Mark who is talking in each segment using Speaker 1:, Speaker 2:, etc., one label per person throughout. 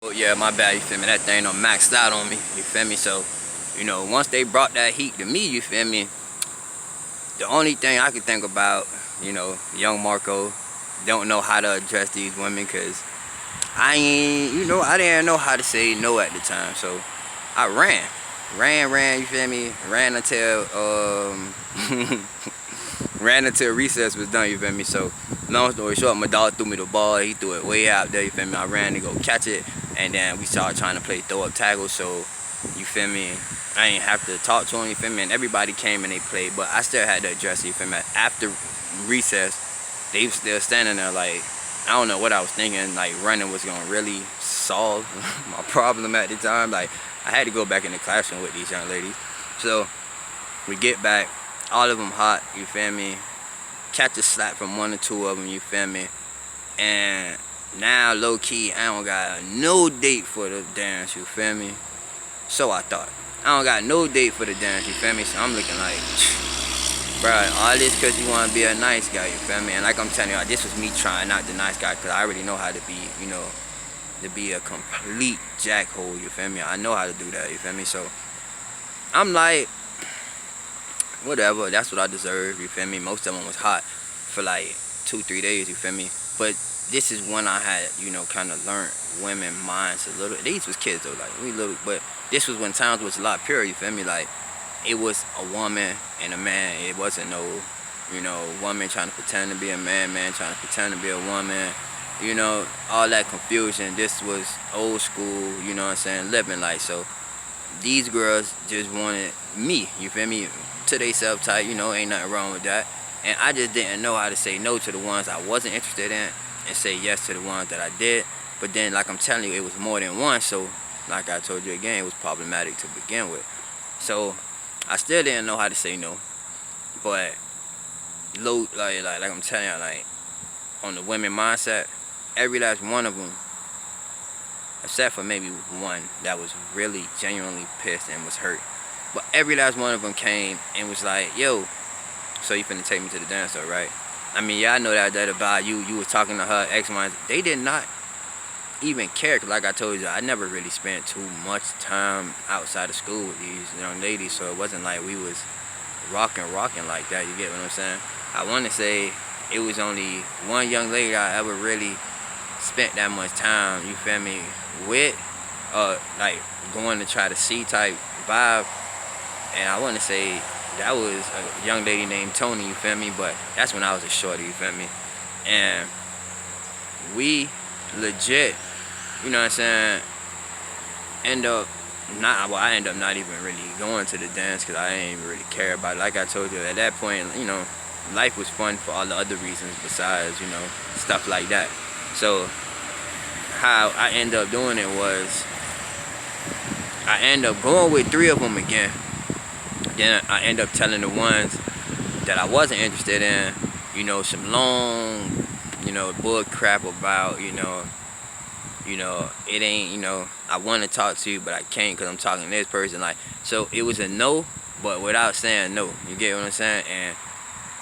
Speaker 1: Oh yeah, my bad, you feel me? That thing done maxed out on me, you feel me? So, once they brought that heat to me, you feel me? The only thing I could think about, young Marco, don't know how to address these women, cause I ain't, I didn't know how to say no at the time. So I ran, you feel me? Ran until ran until recess was done, you feel me? So long story short, my dog threw me the ball. He threw it way out there, you feel me? I ran to go catch it, and then we started trying to play throw up tackle. So you feel me? I ain't have to talk to him, you feel me? And everybody came and they played, but I still had to address it, you feel me? After recess, they was still standing there like, I don't know what I was thinking, like running was gonna really solve my problem at the time. Like I had to go back in the classroom with these young ladies. So we get back, all of them hot, you feel me? Catch a slap from one or two of them, you feel me? And now low key, I don't got no date for the dance, you feel me? So I thought, I don't got no date for the dance, you feel me? So I'm looking like, bruh, all this cause you wanna be a nice guy, you feel me? And like I'm telling you, this was me trying out the nice guy, cause I already know how to be, to be a complete jackhole, you feel me? I know how to do that, you feel me? So I'm like, whatever, that's what I deserve, you feel me? Most of them was hot for like 2-3 days, you feel me? But this is when I had, kind of learned women minds a little. These was kids though, like we little, but this was when times was a lot purer, you feel me? Like it was a woman and a man. It wasn't no, woman trying to pretend to be a man, man trying to pretend to be a woman. All that confusion. This was old school, you know what I'm saying, living like. So these girls just wanted me, you feel me, to they self type, ain't nothing wrong with that. And I just didn't know how to say no to the ones I wasn't interested in and say yes to the ones that I did. But then, like I'm telling you, it was more than one. So like I told you again, it was problematic to begin with. So I still didn't know how to say no. But low, like I'm telling you, like on the women mindset, every last one of them, except for maybe one that was really genuinely pissed and was hurt, but every last one of them came and was like, yo, so you finna take me to the dance though, right? I mean, yeah, I know that about you. You was talking to her ex wife. They did not even care, cause like I told you, I never really spent too much time outside of school with these young ladies, so it wasn't like we was rocking like that. You get what I'm saying? I want to say it was only one young lady I ever really spent that much time, you feel me, with, like going to try to see type vibe, and I want to say that was a young lady named Tony, you feel me, but that's when I was a shorty, you feel me, and we legit, you know what I'm saying, I end up not even really going to the dance because I didn't even really care about it. Like I told you, at that point, life was fun for all the other reasons besides, stuff like that. So how I end up doing it was I end up going with 3 of them again. Then I end up telling the ones that I wasn't interested in, some long, bull crap about, it ain't, I want to talk to you, but I can't because I'm talking to this person. Like, so it was a no, but without saying no. You get what I'm saying? And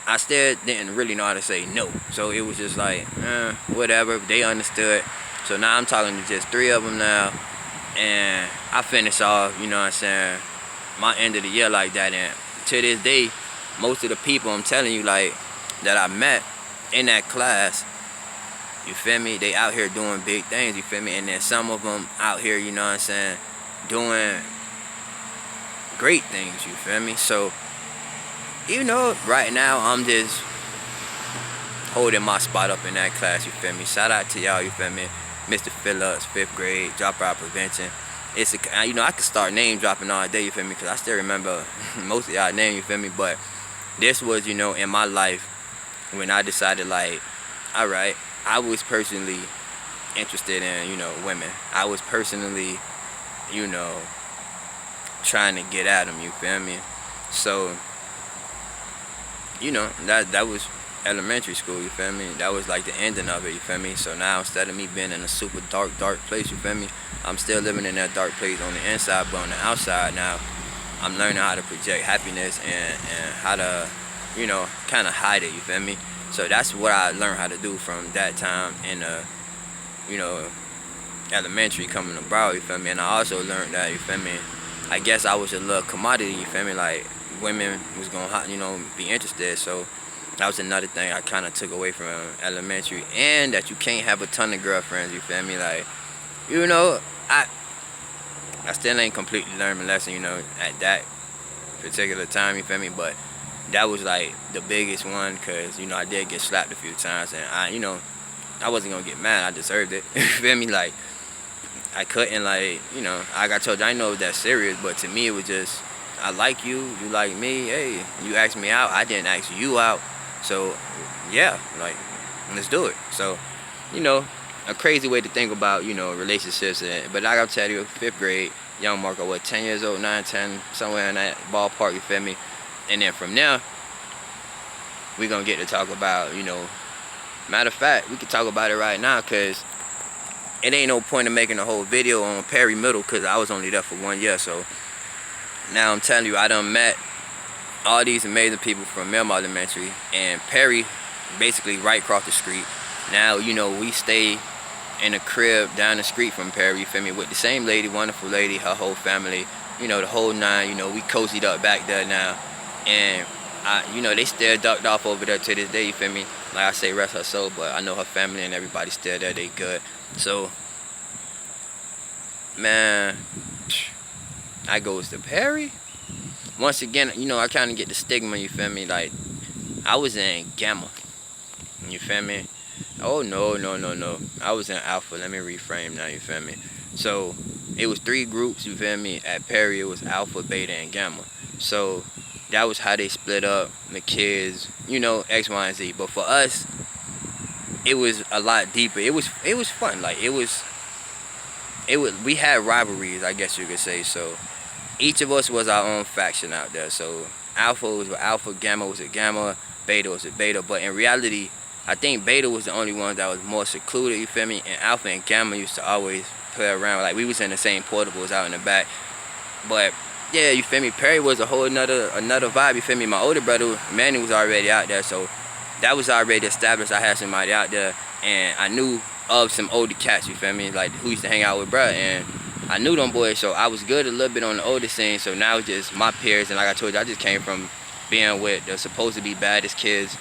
Speaker 1: I still didn't really know how to say no. So it was just like, whatever. They understood. So now I'm talking to just 3 of them now. And I finished off, you know what I'm saying, my end of the year like that. And to this day, most of the people I'm telling you, like, that I met in that class, you feel me, they out here doing big things, you feel me? And then some of them out here, you know what I'm saying, doing great things, you feel me? So, right now I'm just holding my spot up in that class, you feel me? Shout out to y'all, you feel me? Mr. Phillips, 5th grade, dropout prevention. It's I could start name dropping all day, you feel me? Because I still remember most of y'all name, you feel me? But this was, in my life when I decided, like, all right, I was personally interested in, women. I was personally, trying to get at them, you feel me? So, that was elementary school, you feel me? That was like the ending of it, you feel me? So now instead of me being in a super dark place, you feel me, I'm still living in that dark place on the inside, but on the outside now, I'm learning how to project happiness and how to, kind of hide it, you feel me? So that's what I learned how to do from that time in elementary coming to Broward, you feel me? And I also learned that, you feel me, I guess I was a little commodity, you feel me? Like, women was gonna, be interested. So that was another thing I kind of took away from elementary. And that you can't have a ton of girlfriends, you feel me? Like, you know, I still ain't completely learned my lesson, at that particular time, you feel me? But that was like the biggest one, because, I did get slapped a few times, and I wasn't gonna get mad. I deserved it. You feel me? Like, I couldn't, like, I got told you, I know that serious, but to me it was just, I like you, you like me, hey, you asked me out, I didn't ask you out, so yeah, like, let's do it. So, a crazy way to think about, relationships, but like I'll tell you, 5th grade, young Marco, 10 years old, 9, 10, somewhere in that ballpark, you feel me? And then from there, we're gonna get to talk about, matter of fact, we can talk about it right now, because it ain't no point in making a whole video on Perry Middle, because I was only there for 1 year. So now I'm telling you, I done met all these amazing people from Miramar Elementary, and Perry basically right across the street. Now, we stay in a crib down the street from Perry, you feel me, with the same lady, wonderful lady, her whole family, the whole nine. We cozied up back there now, and they still ducked off over there to this day, you feel me? Like I say, rest her soul, but I know her family and everybody's still there, they good. So, man, I goes to Perry. Once again, I kind of get the stigma, you feel me? Like, I was in Gamma, you feel me? Oh, no. I was in Alpha. Let me reframe now, you feel me? So, it was 3 groups, you feel me? At Perry, it was Alpha, Beta, and Gamma. So, that was how they split up the kids, X, Y, and Z. But for us, it was a lot deeper. It was fun. Like, we had rivalries, I guess you could say. So each of us was our own faction out there. So Alpha was with Alpha, Gamma was with Gamma, Beta was with Beta. But in reality, I think Beta was the only one that was more secluded, you feel me? And Alpha and Gamma used to always play around. Like, we was in the same portables out in the back. But yeah, you feel me? Perry was a whole another vibe, you feel me? My older brother, Manny, was already out there, so that was already established. I had somebody out there, and I knew of some older cats, you feel me? Like, who used to hang out with bruh, and I knew them boys, so I was good a little bit on the older scene. So now it's just my peers, and like I told you, I just came from being with the supposed to be baddest kids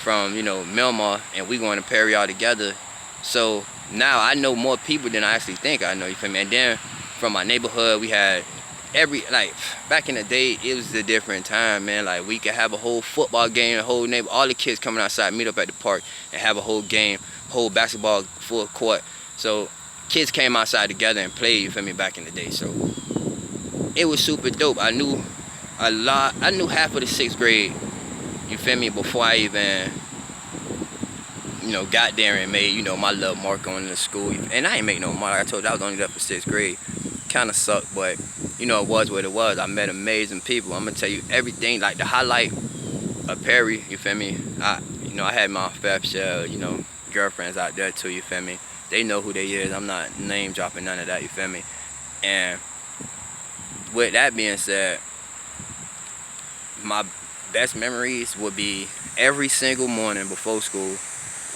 Speaker 1: from, Miramar, and we going to Perry all together. So now I know more people than I actually think I know, you feel me? And then from my neighborhood, we had back in the day, it was a different time, man. Like, we could have a whole football game, a whole neighbor, all the kids coming outside, meet up at the park, and have a whole game, whole basketball full court. So kids came outside together and played, you feel me, back in the day. So it was super dope. I knew half of the 6th grade, you feel me, before I even, got there and made, my little mark on the school. And I ain't make no mark. Like I told you, I was only there for 6th grade. Kind of sucked, but it was what it was. I met amazing people. I'm gonna tell you everything. Like, the highlight of Perry, you feel me? I had my fair share, girlfriends out there too, you feel me? They know who they is. I'm not name dropping none of that, you feel me? And with that being said, my best memories would be every single morning before school,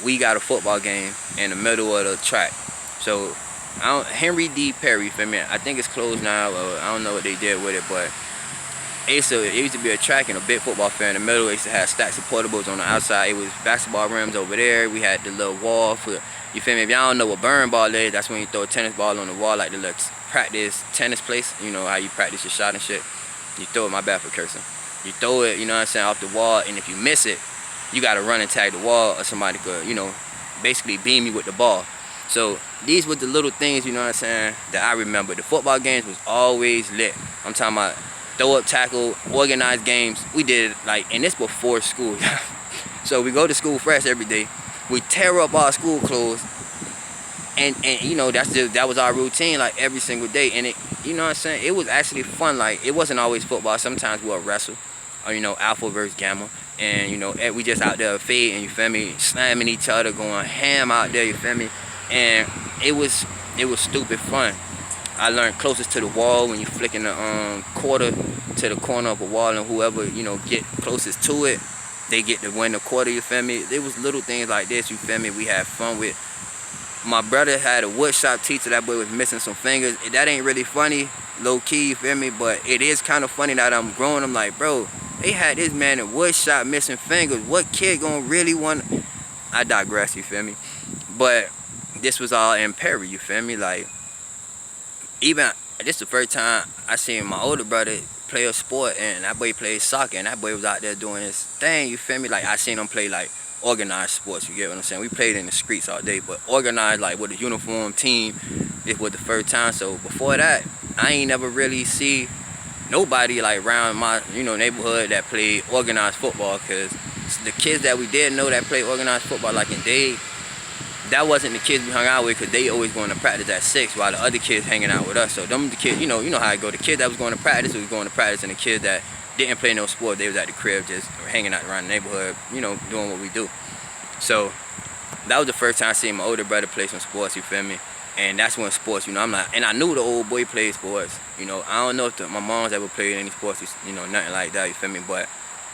Speaker 1: we got a football game in the middle of the track. So Henry D. Perry, you feel me? I think it's closed now, or I don't know what they did with it, but it used to be a track and a big football field in the middle. It used to have stacks of portables on the outside. It was basketball rims over there. We had the little wall for, you feel me? If y'all don't know what burn ball is, that's when you throw a tennis ball on the wall, like the little practice tennis place. You know how you practice your shot and shit? You throw it, my bad for cursing. You throw it, off the wall, and if you miss it, you gotta run and tag the wall, or somebody could, basically beam you with the ball. So these were the little things, that I remember. The football games was always lit. I'm talking about throw up, tackle, organized games. We did and it's before school. So we go to school fresh every day. We tear up our school clothes, and that was our routine, like, every single day. And it was actually fun. Like, it wasn't always football. Sometimes we'll wrestle, or Alpha versus Gamma, and we just out there fading, you feel me, slamming each other, going ham out there, you feel me. And it was stupid fun. I learned closest to the wall, when you flicking the quarter to the corner of a wall, and whoever get closest to it, they get to win the quarter, you feel me. It was little things like this, you feel me, we had fun with. My brother had a wood shop teacher. That boy was missing some fingers. That ain't really funny, low key, you feel me? But it is kind of funny that I'm growing. I'm like, bro, they had this man in wood shop missing fingers. What kid gonna really want? I digress, you feel me? But this was all in Perry, you feel me? Like, even this the first time I seen my older brother play a sport, and that boy played soccer, and that boy was out there doing his thing, you feel me? Like, I seen him play like organized sports, you get what I'm saying? We played in the streets all day, but organized like with a uniform team, it was the first time. So before that, I ain't never really see nobody like around my neighborhood that played organized football, because the kids that we did know that played organized football like in Dade, that wasn't the kids we hung out with, because they always going to practice at 6 while the other kids hanging out with us. So them the kids, you know how it go. The kid that was going to practice was going to practice, and the kid that didn't play no sport, they was at the crib just hanging out around the neighborhood, doing what we do. So that was the first time I seen my older brother play some sports, you feel me? And that's when sports, I'm like, and I knew the old boy played sports. I don't know if my mom's ever played any sports, nothing like that, you feel me? But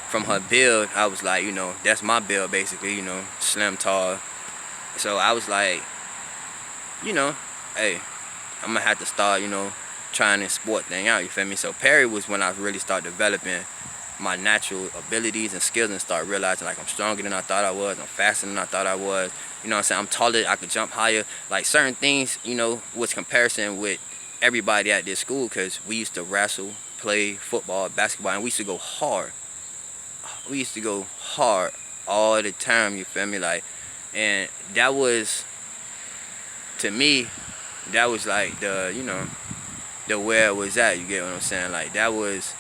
Speaker 1: from her build, I was like, that's my build basically, slim, tall. So I was like, hey, I'm gonna have to start, trying this sport thing out, you feel me? So Perry was when I really started developing my natural abilities and skills, and start realizing like I'm stronger than I thought I was, I'm faster than I thought I was, what I'm saying? I'm taller, I could jump higher, like certain things, was comparison with everybody at this school, because we used to wrestle, play football, basketball, and we used to go hard. We used to go hard all the time, you feel me? Like, and that was, to me, that was like the where it was at, you get what I'm saying? Like, that was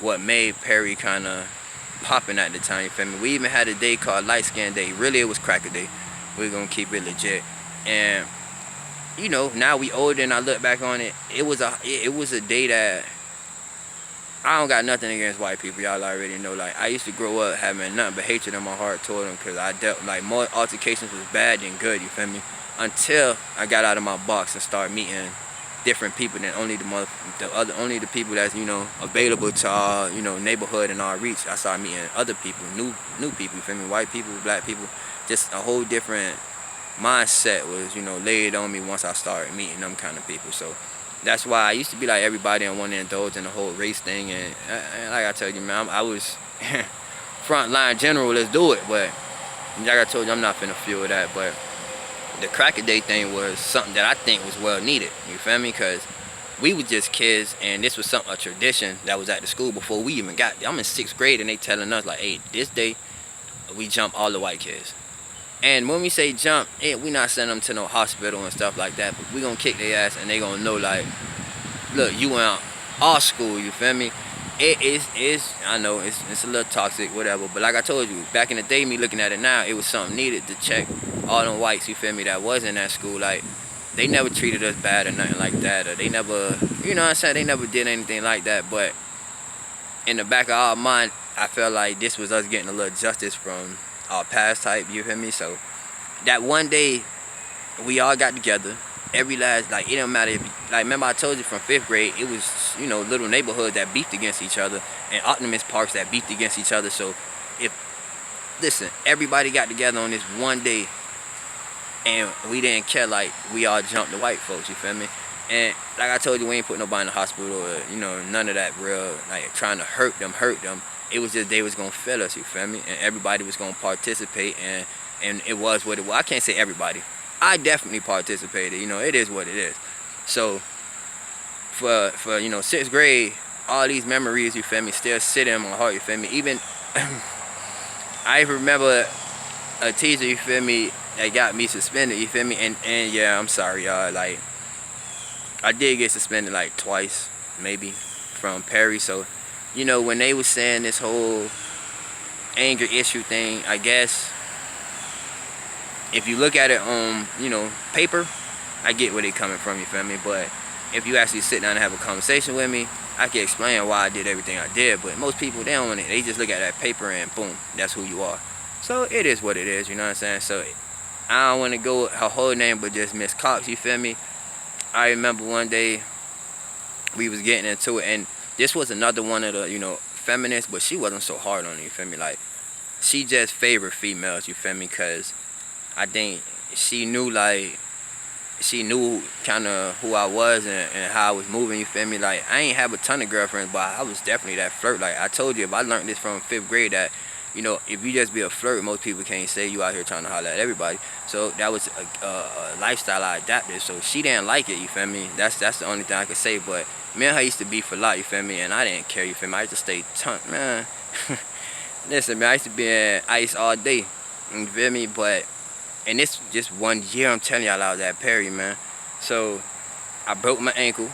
Speaker 1: what made Perry kind of popping at the time, you feel me? We even had a day called Light Skin Day. Really, it was Cracker Day. We're gonna keep it legit. And now we older, and I look back on it, it was a day that I don't got nothing against white people, y'all already know. Like, I used to grow up having nothing but hatred in my heart toward them, because I dealt, like, more altercations was bad than good, you feel me? Until I got out of my box and started meeting different people than only only the people that's, available to our, neighborhood and our reach. I started meeting other people, new people, you feel me? White people, black people, just a whole different mindset was, laid on me once I started meeting them kind of people. So that's why I used to be like everybody and want to indulge in the whole race thing. And like I told you, man, I was frontline general, let's do it. But like I told you, I'm not finna fuel that. But the Cracker Day thing was something that I think was well needed. You feel me? Because we were just kids, and this was a tradition that was at the school before we even got there. I'm in 6th grade, and they telling us like, hey, this day we jump all the white kids. And when we say jump, we not sending them to no hospital and stuff like that, but we gonna kick their ass, and they gonna know like, look, you went our school, you feel me? It is I know it's a little toxic, whatever, but like I told you, back in the day, me looking at it now, it was something needed to check all them whites, you feel me, that was in that school. Like, they never treated us bad or nothing like that, or they never, you know what I'm saying, they never did anything like that. But in the back of our mind, I felt like this was us getting a little justice from our past type, you feel me? So that one day we all got together, every last, like, it don't matter if, like, remember I told you from 5th grade, it was, little neighborhoods that beefed against each other, and optimist parks that beefed against each other. So listen, everybody got together on this one day, and we didn't care, like, we all jumped the white folks, you feel me? And like I told you, we ain't put nobody in the hospital, or, none of that real, like, trying to hurt them. It was just they was gonna feel us, you feel me? And everybody was gonna participate, and it was what it was. I can't say everybody. I definitely participated, it is what it is. So for 6th grade, all these memories, you feel me, still sit in my heart, you feel me? Even I remember a teacher, you feel me, that got me suspended, you feel me? And yeah, I'm sorry, y'all, like, I did get suspended like twice, maybe, from Perry. So, when they was saying this whole anger issue thing, I guess if you look at it on, paper, I get where they coming from, you feel me? But if you actually sit down and have a conversation with me, I can explain why I did everything I did. But most people, they don't want it. They just look at that paper and boom, that's who you are. So it is what it is, you know what I'm saying? So I don't want to go with her whole name, but just Miss Cox, you feel me? I remember one day we was getting into it, and this was another one of the, feminists, but she wasn't so hard on it, you feel me? Like, she just favored females, you feel me? Because I think she knew, like, she knew kind of who I was and how I was moving, you feel me? Like, I ain't have a ton of girlfriends, but I was definitely that flirt. Like, I told you, if I learned this from 5th grade, that, you know, if you just be a flirt, most people can't say you out here trying to holler at everybody. So that was a lifestyle I adapted. So she didn't like it, you feel me? That's the only thing I could say. But me and her used to beef a lot, you feel me? And I didn't care, you feel me? I used to stay man. Listen, man, I used to be in ice all day, you feel me? But, and this just 1 year, I'm telling y'all, I was at Perry, man. So I broke my ankle.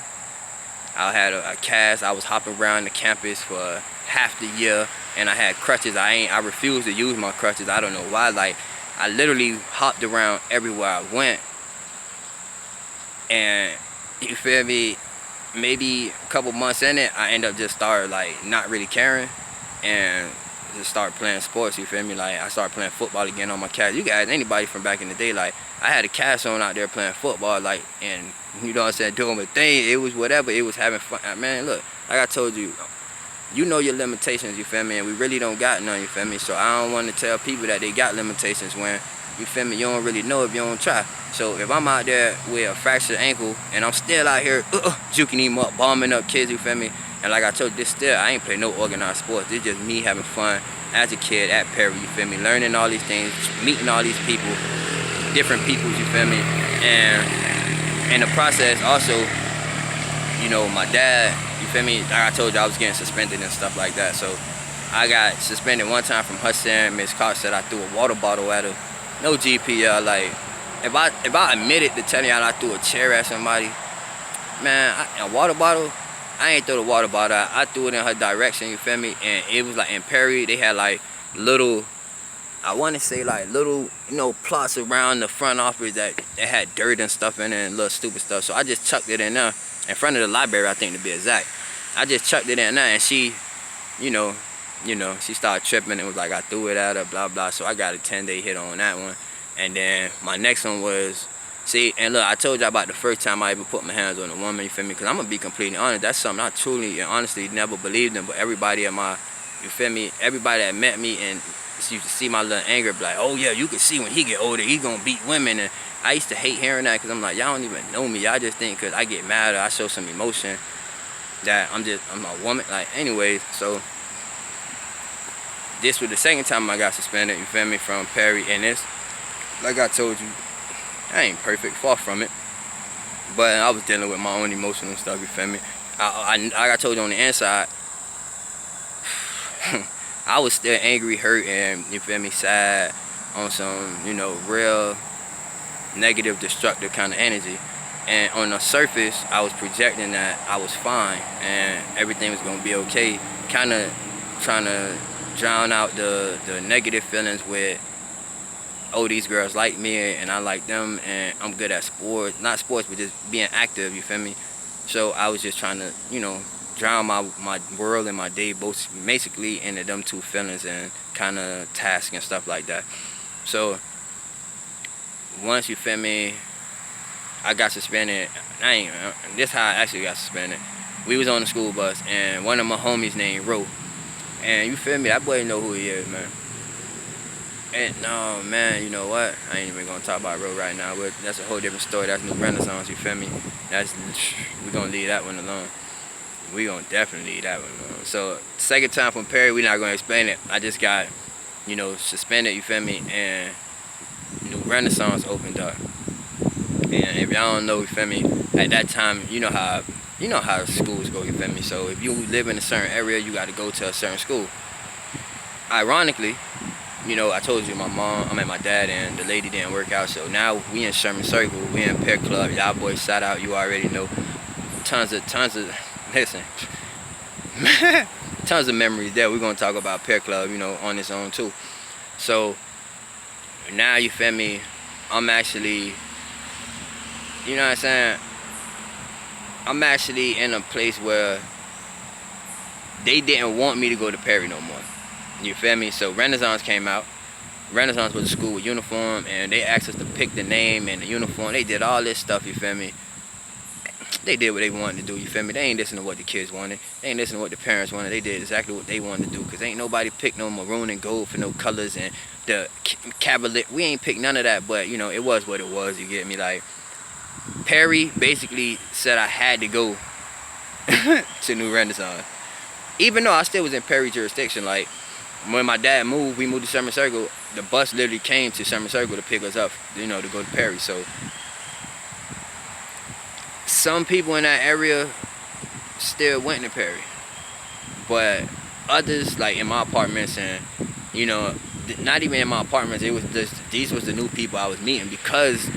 Speaker 1: I had a cast. I was hopping around the campus for half the year, and I had crutches. I refused to use my crutches. I don't know why. Like, I literally hopped around everywhere I went. And you feel me? Maybe a couple months in it, I end up just started like not really caring, and just start playing sports, you feel me? Like, I started playing football again on my cast. You guys, anybody from back in the day, like, I had a cast on out there playing football, like, and, you know what I'm saying, doing my thing. It was whatever. It was having fun. Man, look, like I told you, you know your limitations, you feel me? And we really don't got none, you feel me? So I don't want to tell people that they got limitations when, you feel me, you don't really know if you don't try. So if I'm out there with a fractured ankle and I'm still out here juking him up, bombing up kids, you feel me? And like I told you, I ain't play no organized sports. It's just me having fun as a kid at Perry, you feel me? Learning all these things, meeting all these people, different peoples, you feel me? And in the process also, you know, my dad, you feel me? Like I told you, I was getting suspended and stuff like that. So I got suspended one time from Hudson. Miss Carr said I threw a water bottle at her. No GP, y'all. Like, if I admitted to telling y'all I threw a chair at somebody, man, a water bottle, I ain't throw the water bottle out. I threw it in her direction, you feel me? And it was like in Perry, they had like little, I want to say like little, you know, plots around the front office that had dirt and stuff in it and little stupid stuff. So I just chucked it in there, in front of the library, I think, to be exact. I just chucked it in there, and she, you know, she started tripping and was like, I threw it at her, blah, blah. So I got a 10-day hit on that one. And then my next one was, see, and look, I told you about the first time I ever put my hands on a woman, you feel me? Because I'm going to be completely honest. That's something I truly and honestly never believed in. But everybody at my, you feel me? Everybody that met me and used to see my little anger, be like, oh yeah, you can see when he get older, he going to beat women. And I used to hate hearing that because I'm like, y'all don't even know me. Y'all just think because I get mad or I show some emotion that I'm a woman. Like, anyways, so this was the second time I got suspended, you feel me, from Perry. And this, like I told you, I ain't perfect, far from it. But I was dealing with my own emotional stuff, you feel me? Like I told you on the inside, I was still angry, hurt, and, you feel me, sad, on some, you know, real negative, destructive kind of energy. And on the surface, I was projecting that I was fine and everything was gonna be okay, kind of trying to drown out the negative feelings with, oh, these girls like me and I like them and I'm good at sports, not sports, but just being active, you feel me? So I was just trying to, you know, drown my world and my day both basically into them two feelings and kind of tasks and stuff like that. So once, you feel me, I got suspended. This how I actually got suspended. We was on the school bus and one of my homies named Ro. And you feel me, that boy know who he is, man. And no, man, you know what? I ain't even gonna talk about Ro right now, but that's a whole different story. That's New Renaissance, you feel me? We gonna leave that one alone. We gonna definitely leave that one alone. So, second time from Perry, we not gonna explain it. I just got, you know, suspended, you feel me? And New Renaissance opened up. And if y'all don't know, you feel me, at that time, you know how schools go, you feel me? So if you live in a certain area, you got to go to a certain school. Ironically, you know, I told you my dad and the lady didn't work out, so now we in Sherman Circle, we in Pear Club. Y'all boys shout out, you already know. Tons of, listen, tons of memories there. We're going to talk about Pear Club, you know, on its own too. So now, you feel me, I'm actually, you know what I'm saying, I'm actually in a place where they didn't want me to go to Perry no more. You feel me? So Renaissance came out. Renaissance was a school with uniform, and they asked us to pick the name and the uniform. They did all this stuff, you feel me? They did what they wanted to do, you feel me? They ain't listening to what the kids wanted. They ain't listening to what the parents wanted. They did exactly what they wanted to do, because ain't nobody picked no maroon and gold for no colors and the cavalier. We ain't picked none of that, but, you know, it was what it was, you get me? Like, Perry basically said I had to go to New Renaissance. Even though I still was in Perry jurisdiction, like when my dad moved, we moved to Summer Circle, the bus literally came to Summer Circle to pick us up, you know, to go to Perry. So some people in that area still went to Perry, but others, like in my apartments, and you know, not even in my apartments, it was just, these was the new people I was meeting, because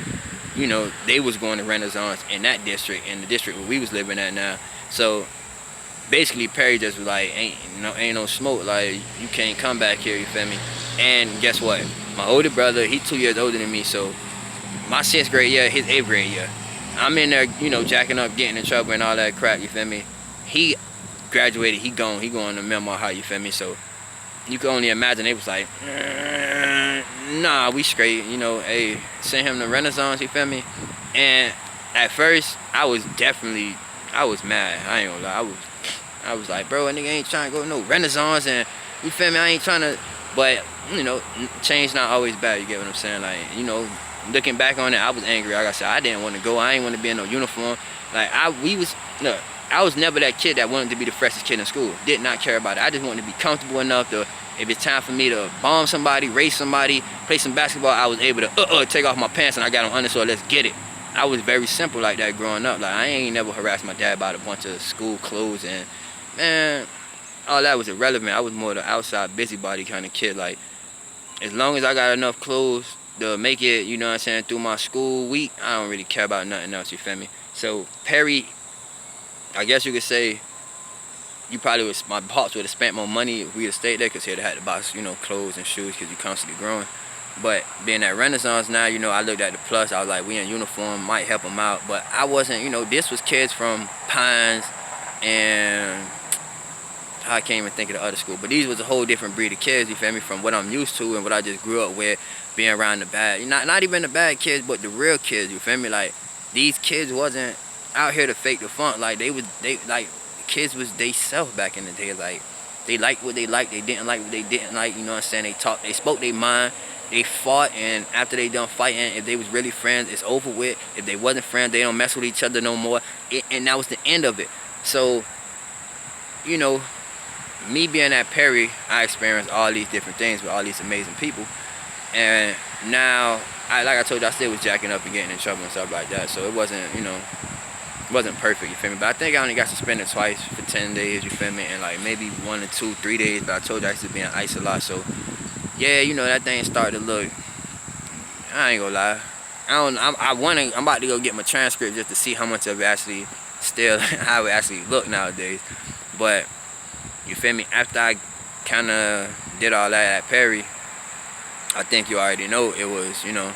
Speaker 1: you know, they was going to Renaissance in that district, in the district where we was living at now. So basically Perry just was like, ain't no smoke, like you can't come back here, you feel me? And guess what? My older brother, he 2 years older than me, so my 6th grade year, his 8th grade year, I'm in there, you know, jacking up, getting in trouble and all that crap, you feel me? He graduated, he going to Miramar High, you feel me? So you can only imagine they was like, nah, we straight, you know, hey, send him to Renaissance, you feel me? And at first, I was mad, I ain't gonna lie, I was like, bro, a nigga ain't trying to go no Renaissance, and you feel me, I ain't trying to, but, you know, change not always bad, you get what I'm saying? Like, you know, looking back on it, I was angry, like I said, I didn't want to go, I ain't want to be in no uniform, like, I was never that kid that wanted to be the freshest kid in school, did not care about it, I just wanted to be comfortable enough to, if it's time for me to bomb somebody, race somebody, play some basketball, I was able to take off my pants and I got on undersole, let's get it. I was very simple like that growing up. Like, I ain't never harassed my dad about a bunch of school clothes, and man, all that was irrelevant. I was more the outside busybody kind of kid. Like, as long as I got enough clothes to make it, you know what I'm saying, through my school week, I don't really care about nothing else, you feel me? So Perry, I guess you could say, my pops would have spent more money if we'd have stayed there, because he'd have had to buy, you know, clothes and shoes, because you're constantly growing. But being at Renaissance now, you know, I looked at the plus, I was like, we in uniform, might help them out. But I wasn't, you know, this was kids from Pines and I can't even think of the other school. But these was a whole different breed of kids, you feel me, from what I'm used to and what I just grew up with, being around the bad. Not even the bad kids, but the real kids, you feel me? Like, these kids wasn't out here to fake the funk. Like, kids was they self back in the day. Like, they liked what they liked, they didn't like what they didn't like, you know what I'm saying? They spoke their mind. They fought, and after they done fighting, if they was really friends, it's over with. If they wasn't friends, they don't mess with each other no more. And that was the end of it. So, you know, me being at Perry, I experienced all these different things with all these amazing people. And now, like I told you, I still was jacking up and getting in trouble and stuff like that. So it wasn't, you know, it wasn't perfect, you feel me? But I think I only got suspended twice for 10 days, you feel me? And like maybe 1 or 2, 3 days, but I told you I used to be on ice a lot, so yeah, you know, that thing started to look, I ain't gonna lie, I'm about to go get my transcript just to see how much of it actually still, how it actually look nowadays. But, you feel me, after I kind of did all that at Perry, I think you already know it was, you know,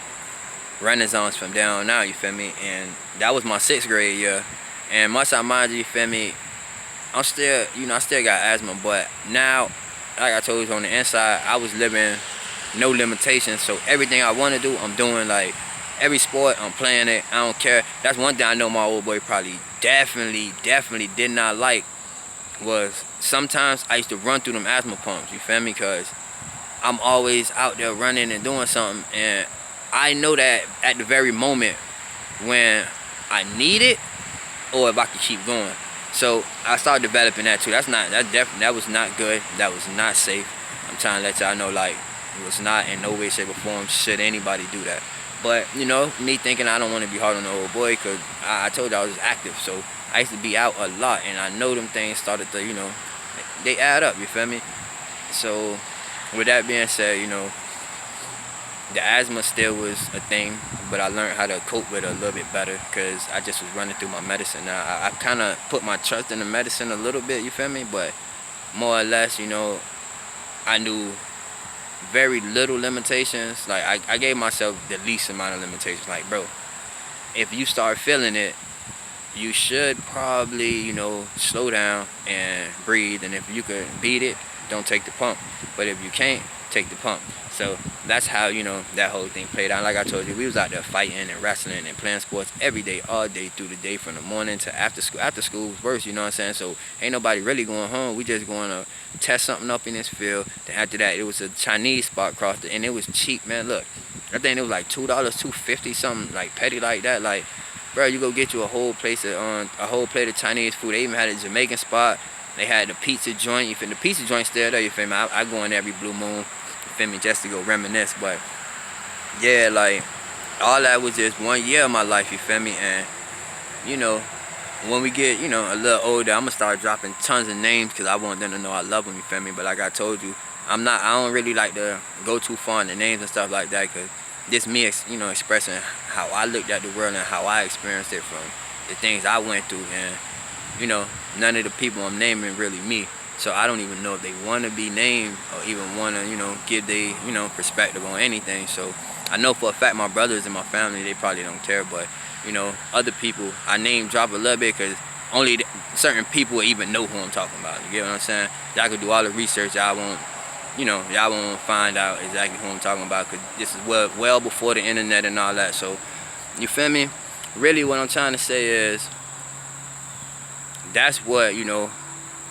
Speaker 1: Renaissance from down now, you feel me? And that was my 6th grade year. And much I mind you feel me, I'm still, you know, I still got asthma, but now, like I told you, on the inside, I was living no limitations. So everything I want to do, I'm doing. Like, every sport, I'm playing it. I don't care. That's one thing I know my old boy probably definitely did not like, was sometimes I used to run through them asthma pumps, you feel me? Because I'm always out there running and doing something. And I know that at the very moment when I need it, or if I can keep going. So I started developing that too. That was not good. That was not safe. I'm trying to let y'all know, like, it was not in no way, shape, or form should anybody do that. But, you know, me thinking I don't want to be hard on the old boy, because I told you I was active. So I used to be out a lot, and I know them things started to, you know, they add up, you feel me? So with that being said, you know, the asthma still was a thing, but I learned how to cope with it a little bit better, because I just was running through my medicine. Now, I kind of put my trust in the medicine a little bit, you feel me? But more or less, you know, I knew very little limitations. Like, I gave myself the least amount of limitations. Like, bro, if you start feeling it, you should probably, you know, slow down and breathe. And if you could beat it, don't take the pump. But if you can't, take the pump. So that's how, you know, that whole thing played out. Like I told you, we was out there fighting and wrestling and playing sports every day, all day through the day, from the morning to after school. After school was worse, you know what I'm saying? So ain't nobody really going home. We just going to test something up in this field. Then after that, it was a Chinese spot across and it was cheap, man. Look, I think it was like $2, $2.50, something like petty like that. Like, bro, you go get you a whole whole plate of Chinese food. They even had a Jamaican spot. They had the pizza joint. You feel me? The pizza joint still there. You feel me? I go in every blue moon. You feel me? Just to go reminisce. But yeah, like all that was just 1 year of my life. You feel me? And you know, when we get a little older, I'm gonna start dropping tons of names because I want them to know I love them. You feel me? But like I told you, I don't really like to go too far in the names and stuff like that because this me, expressing how I looked at the world and how I experienced it from the things I went through. And none of the people I'm naming really me. So I don't even know if they want to be named or even want to, give their, perspective on anything. So I know for a fact my brothers and my family, they probably don't care. But, other people, I name drop a little bit because only certain people will even know who I'm talking about. You get what I'm saying? Y'all could do all the research. Y'all won't find out exactly who I'm talking about because this is well before the internet and all that. So, you feel me? Really what I'm trying to say is that's what,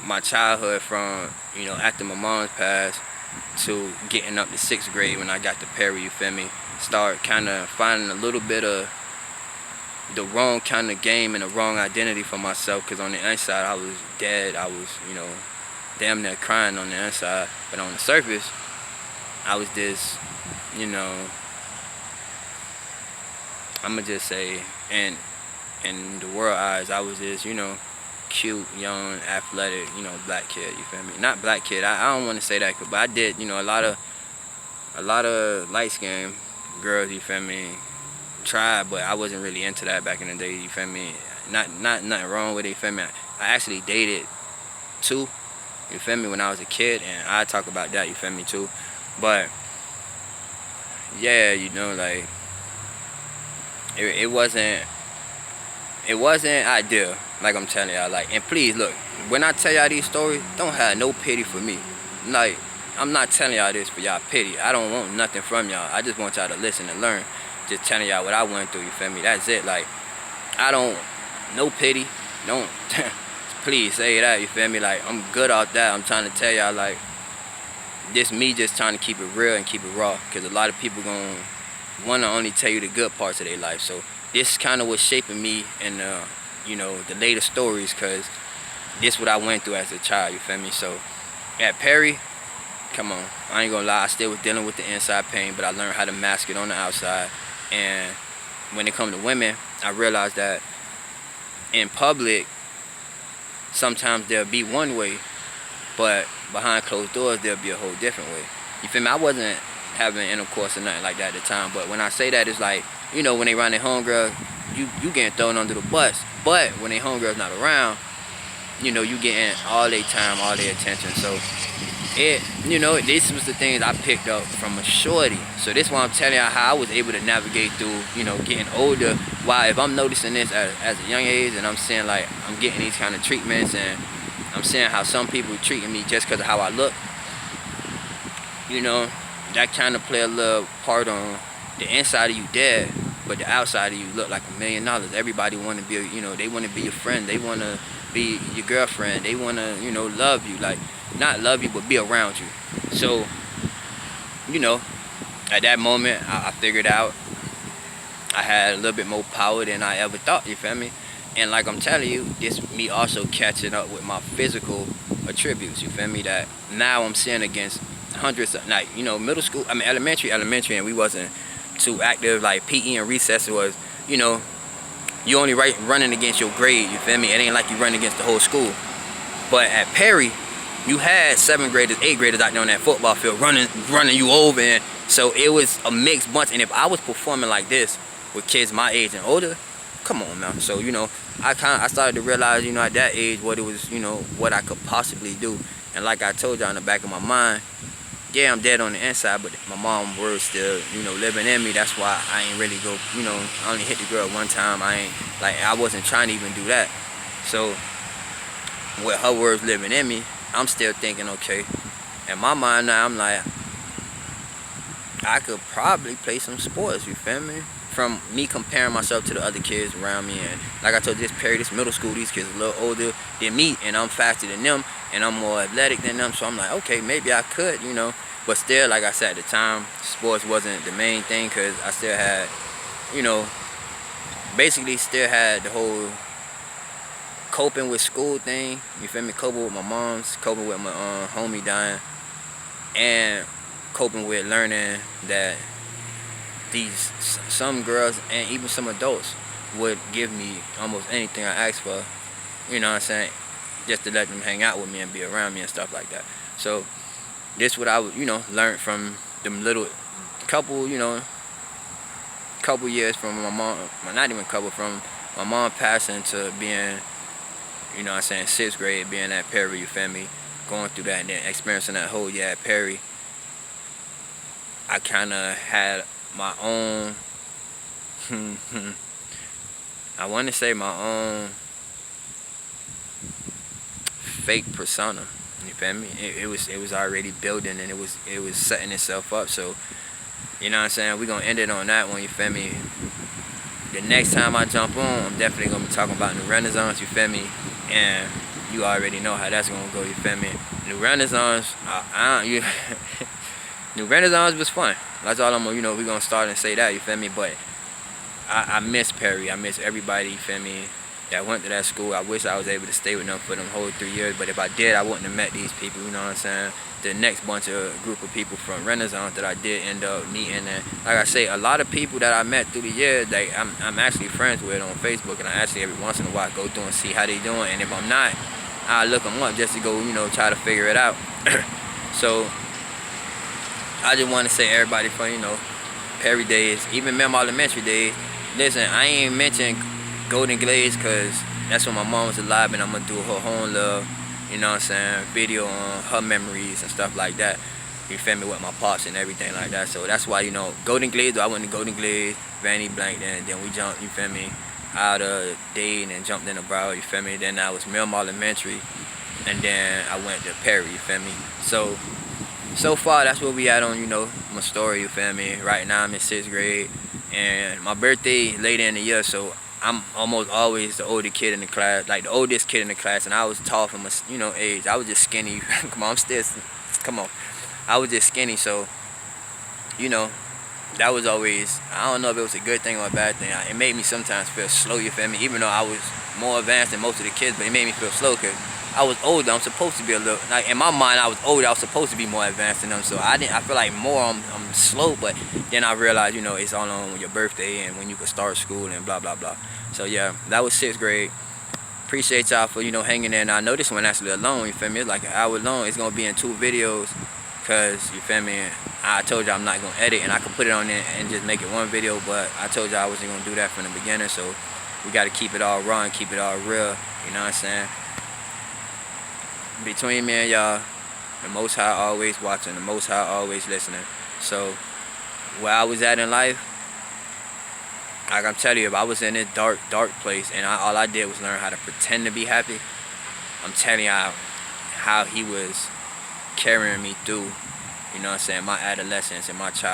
Speaker 1: my childhood from, after my mom's passed to getting up to 6th grade when I got to Perry, you feel me? Start kind of finding a little bit of the wrong kind of game and the wrong identity for myself because on the inside I was dead. I was, damn near crying on the inside. But on the surface, I was this, I'ma just say, in the world eyes, I was this, cute, young, athletic, black kid, you feel me? Not black kid, I don't want to say that, but I did, a lot of light-skinned girls, you feel me, tried, but I wasn't really into that back in the day, you feel me? Nothing wrong with it, you feel me? I actually dated 2, you feel me, when I was a kid, and I talk about that, you feel me, too. But yeah, like it wasn't ideal, like I'm telling y'all. Like, and please look, when I tell y'all these stories, don't have no pity for me. Like, I'm not telling y'all this for y'all pity. I don't want nothing from y'all. I just want y'all to listen and learn. Just telling y'all what I went through, you feel me? That's it. Like, I don't, no pity. Don't please say that, you feel me? Like, I'm good off that. I'm trying to tell y'all, like, this me just trying to keep it real and keep it raw, because a lot of people gonna want to only tell you the good parts of their life. So this kind of was shaping me in the later stories, because this what I went through as a child, you feel me? So at Perry, come on, I ain't gonna lie, I still was dealing with the inside pain, but I learned how to mask it on the outside. And when it comes to women, I realized that in public sometimes there'll be one way, but behind closed doors there'll be a whole different way. You feel me? I wasn't having intercourse or nothing like that at the time, but when I say that, it's like, when they run their homegirl, you getting thrown under the bus. But when their homegirl's not around, you getting all their time, all their attention. So this was the things I picked up from a shorty. So this is why I'm telling y'all how I was able to navigate through, getting older. Why, if I'm noticing this as a young age, and I'm seeing like I'm getting these kind of treatments, and I'm seeing how some people treating me just because of how I look, that kind of play a little part on the inside of you dead, but the outside of you look like $1 million. Everybody want to be, they want to be your friend. They want to be your girlfriend. They want to, love you. Like, not love you, but be around you. So, at that moment, I figured out I had a little bit more power than I ever thought, you feel me? And like I'm telling you, this me also catching up with my physical attributes, you feel me? That now I'm seeing against hundreds of, like, middle school, elementary, and we wasn't too active. Like PE and recess was, you only running against your grade, you feel me? It ain't like you running against the whole school. But at Perry, you had 7th graders, 8th graders out there on that football field running you over, and so it was a mixed bunch. And if I was performing like this with kids my age and older, come on now. So I started to realize, at that age, what it was, what I could possibly do. And like I told y'all, in the back of my mind, yeah, I'm dead on the inside, but my mom's words still, living in me. That's why I ain't really go, I only hit the girl one time. I wasn't trying to even do that. So with her words living in me, I'm still thinking, okay, in my mind now, I'm like, I could probably play some sports, you feel me? From me comparing myself to the other kids around me. And like I told you, this middle school, these kids are a little older than me, and I'm faster than them, and I'm more athletic than them. So I'm like, okay, maybe I could, But still, like I said, at the time, sports wasn't the main thing, because I still had, basically still had the whole coping with school thing, you feel me, coping with my mom's, coping with my homie dying, and coping with learning that some girls and even some adults would give me almost anything I asked for, you know what I'm saying, just to let them hang out with me and be around me and stuff like that. So this what I would, learn from them little couple, couple years from my mom, well, not even couple, from my mom passing to being, 6th grade, being at Perry, you feel me, going through that and then experiencing that whole year at Perry. I kind of had my own, I want to say my own fake persona. You feel me? It was already building and it was setting itself up. So, you know what I'm saying? We're gonna end it on that one. You feel me? The next time I jump on, I'm definitely gonna be talking about New Renaissance. You feel me? And you already know how that's gonna go. You feel me? New Renaissance, New Renaissance was fun. That's all I'm gonna, we're gonna start and say that. You feel me? But I miss Perry. I miss everybody. You feel me? That went to that school. I wish I was able to stay with them for them whole 3 years, but if I did, I wouldn't have met these people, you know what I'm saying? The next group of people from Renaissance that I did end up meeting, and like I say, a lot of people that I met through the years, like I'm actually friends with on Facebook, and I actually every once in a while go through and see how they doing, and if I'm not, I look them up just to go, try to figure it out. So I just want to say everybody from, Perry days, even Miramar Elementary days. Listen, I ain't mentioned Golden Glades because that's when my mom was alive, and I'm gonna do her home love, video on her memories and stuff like that. You feel me, with my pops and everything like that. So that's why, Golden Glades, I went to Golden Glades, Vanny Blank, then we jumped, you feel me, out of Dade and jumped into Broward, you feel me. Then I was Miramar Elementary, and then I went to Perry, you feel me. So far that's where we at on, my story, you feel me. Right now I'm in 6th grade, and my birthday later in the year, so I'm almost always the older kid in the class, like the oldest kid in the class, and I was tall for my, age. I was just skinny. Come on. I was just skinny, so, that was always, I don't know if it was a good thing or a bad thing. It made me sometimes feel slow, you feel me, even though I was more advanced than most of the kids, but it made me feel slow because I was older. I'm supposed to be a little, like in my mind, I was older. I was supposed to be more advanced than them, so I feel like more I'm slow, but then I realized, it's all on your birthday and when you could start school and blah, blah, blah. So yeah, that was 6th grade. Appreciate y'all for, hanging in. I know this one actually alone, you feel me? It's like an hour long. It's gonna be in 2 videos, cause you feel me, I told you I'm not gonna edit, and I could put it on there and just make it one video, but I told you I wasn't gonna do that from the beginning, so we gotta keep it all raw and keep it all real, you know what I'm saying? Between me and y'all, the Most High always watching, the Most High always listening. So where I was at in life, like I'm telling you, if I was in this dark place and all I did was learn how to pretend to be happy, I'm telling you how he was carrying me through, my adolescence and my childhood.